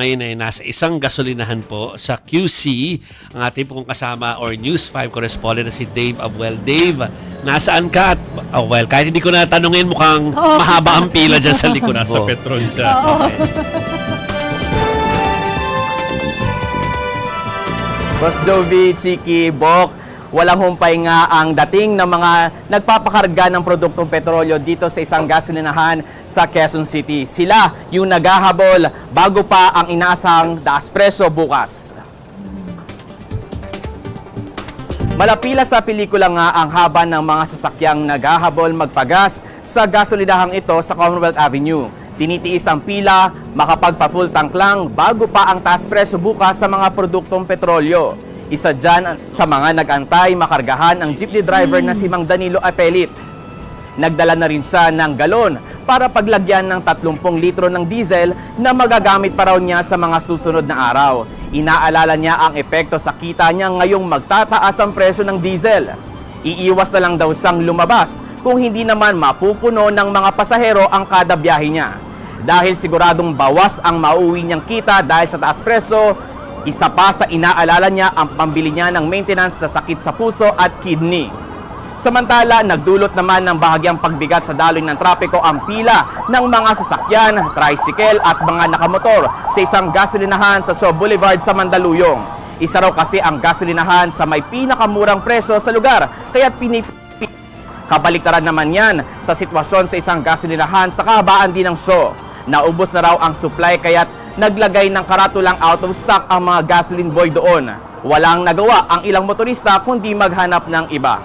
ngayon ay nasa isang gasolinahan po sa QC. Ang ating pong kasama or News 5 correspondent na si Dave Abuel. Dave, nasaan ka? Well, kahit hindi ko na tanungin, mukhang mahaba ang pila dyan sa likuran Nasa mo. petrol siya. Okay. Boss Jovi, Chiki, Bok, walang humpay nga ang dating ng mga nagpapakarga ng produktong petrolyo dito sa isang gasolinahan sa Quezon City. Sila yung naghahabol bago pa ang inaasahang daas presyo bukas. Malapila sa pelikula nga ang haba ng mga sasakyang naghahabol magpagas sa gasolinahang ito sa Commonwealth Avenue. Tinitiis ang pila, makapagpa-full tank lang bago pa ang taas presyo bukas sa mga produktong petrolyo. Isa dyan sa mga nag-antay makargahan ang jeepney driver na si Mang Danilo Apelit. Nagdala na rin siya ng galon para paglagyan ng 30 litro ng diesel na magagamit pa raw niya sa mga susunod na araw. Inaalala niya ang epekto sa kita niya ngayong magtataas ang presyo ng diesel. Iiwas na lang daw siyang lumabas kung hindi naman mapupuno ng mga pasahero ang kada biyahe niya. Dahil siguradong bawas ang mauwi niyang kita dahil sa taas presyo, isa pa sa inaalala niya ang pambili niya ng maintenance sa sakit sa puso at kidney. Samantala, nagdulot naman ng bahagyang pagbigat sa daloy ng trapiko ang pila ng mga sasakyan, tricycle at mga nakamotor sa isang gasolinahan sa Shaw Boulevard sa Mandaluyong. Isa raw kasi ang gasolinahan sa may pinakamurang presyo sa lugar, kaya't kabaliktaran naman yan sa sitwasyon sa isang gasolinahan sa kahabaan din ng Shaw. Naubos na raw ang supply kaya't naglagay ng karatulang out of stock ang mga gasoline boy doon. Walang nagawa ang ilang motorista kundi maghanap ng iba.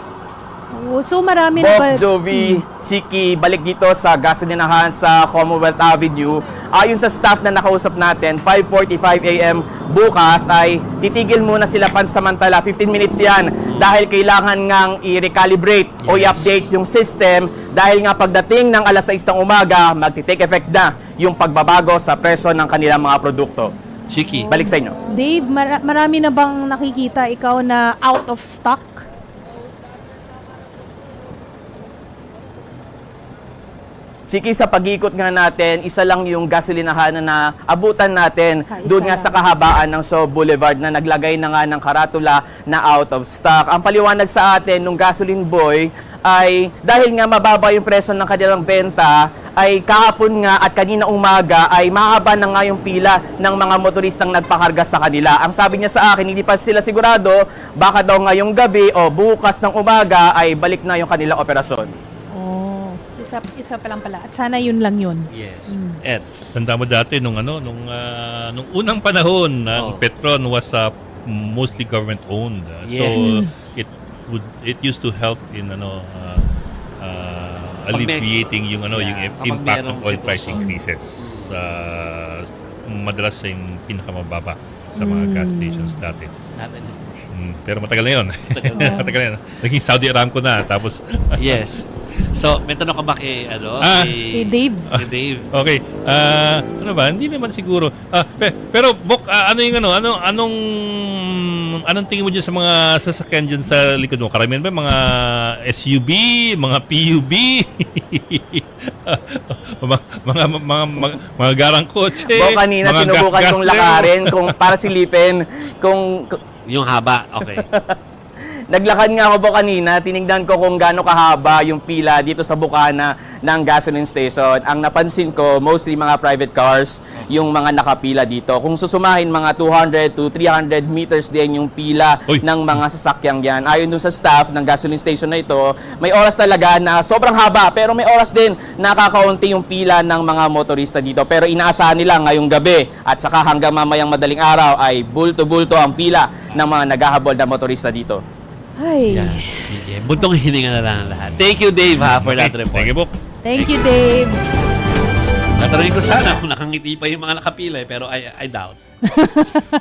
So marami na ba? Bok, Jovi, Chiki, balik dito sa gasolinahan sa Commonwealth Avenue. Ayon sa staff na nakausap natin, 5:45 a.m. bukas ay titigil muna sila pansamantala. 15 minutes yan dahil kailangan ngang i-recalibrate o i-update yung system dahil nga pagdating ng alas 6 ng umaga, magti-take effect na yung pagbabago sa presyo ng kanilang mga produkto. Chiki. Balik sa inyo. Dave, marami na bang nakikita ikaw na out of stock? Chiki, sa pag-ikot nga natin, isa lang yung gasolinahan na abutan natin Isa doon nga sa lang. kahabaan ng Shaw Boulevard na naglagay na nga ng karatula na out of stock. Ang paliwanag sa atin nung gasoline boy ay dahil nga mababa yung presyo ng kanilang benta, ay kahapon nga at kanina umaga ay mahaba na nga yung pila ng mga motoristang nagpakarga sa kanila. Ang sabi niya sa akin, hindi pa sila sigurado, baka daw ngayong gabi o bukas ng umaga ay balik na yung kanilang operasyon. Isa pa lang pala. At sana yun lang yun. Yes. Ed. Tanda mo dati nung unang panahon ang Oh. Petron was mostly government owned. So it used to help in alleviating yung yung kapag impact merong ng oil price sitwasyon. increases. Madalas siya yung pinakamababa sa mga gas stations dati. Pero matagal na yun. Matagal na yun. Naging Saudi Aramco na. Tapos Yes. So, may tanong ka ba kay, Kay Dave. Kay Dave. okay. Ano ba? Hindi naman siguro. Pero Bok, anong tingin mo diyan sa mga sasakyan diyan sa likod mo? Karamihan ba mga SUV, mga PUV? mga garang kotse. Bo, kanina mga sinubukan gas-gas kong lang. lakarin kung para silipin kung Yung haba. Okay. naglakad nga ako po kanina, tinignan ko kung gaano kahaba yung pila dito sa bukana ng gasoline station. Ang napansin ko, mostly mga private cars, yung mga nakapila dito. Kung susumahin, mga 200 to 300 meters din yung pila Uy. ng mga sasakyang yan. Ayon dun sa staff ng gasoline station na ito, may oras talaga na sobrang haba, pero may oras din nakakaunti yung pila ng mga motorista dito. Pero inaasahan nila ngayong gabi at saka hanggang mamayang madaling araw ay bulto-bulto ang pila ng mga naghahabol na motorista dito. Ay. Yan. Sige. Buntong hininga na lang ang lahat. Thank you, Dave, for that report. Thank you, Bok. Thank you, Dave. Tatanungin ko sana kung nakangiti pa yung mga nakapila, pero I doubt.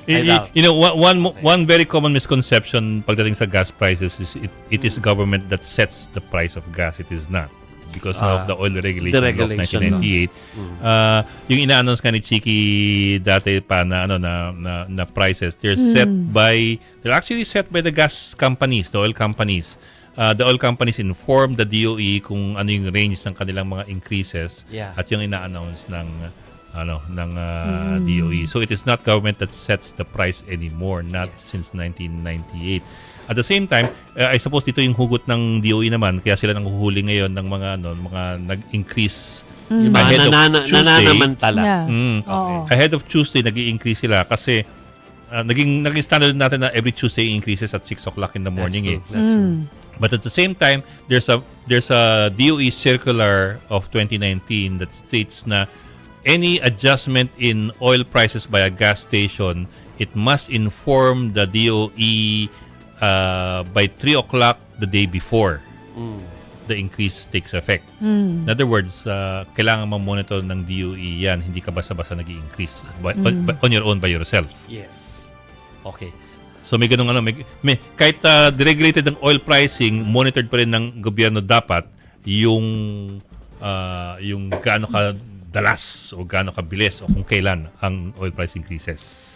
I doubt. You know, one very common misconception pagdating sa gas prices is it is government that sets the price of gas. It is not. Because of the oil regulation, the of regulation, 1998. Yung ina-announce ka ni Chiki dati pa na na prices, they're actually set by the gas companies, the oil companies. The oil companies inform the DOE kung ano yung range ng kanilang mga increases Yeah. at yung ina-announce ng DOE. So it is not government that sets the price anymore, not since 1998. At the same time, I suppose dito yung hugot ng DOE naman, kaya sila nanghuhuli ngayon ng mga nag-increase Yung mga ahead of Tuesday. nananamantala. Yeah. Oo. Ahead of Tuesday, nag-i-increase sila kasi naging standard natin na every Tuesday increases at 6 o'clock in the morning. That's true. But at the same time, there's a DOE circular of 2019 that states na any adjustment in oil prices by a gas station, it must inform the DOE by 3 o'clock the day before the increase takes effect. In other words, kailangan ma-monitor ng DOE yan. Hindi ka basta-basta nag-i-increase on your own by yourself. Yes. Okay. So may ganung may kahit deregulated ang oil pricing, monitored pa rin ng gobyerno dapat yung gaano ka dalas o gaano kabilis o kung kailan ang oil price increases.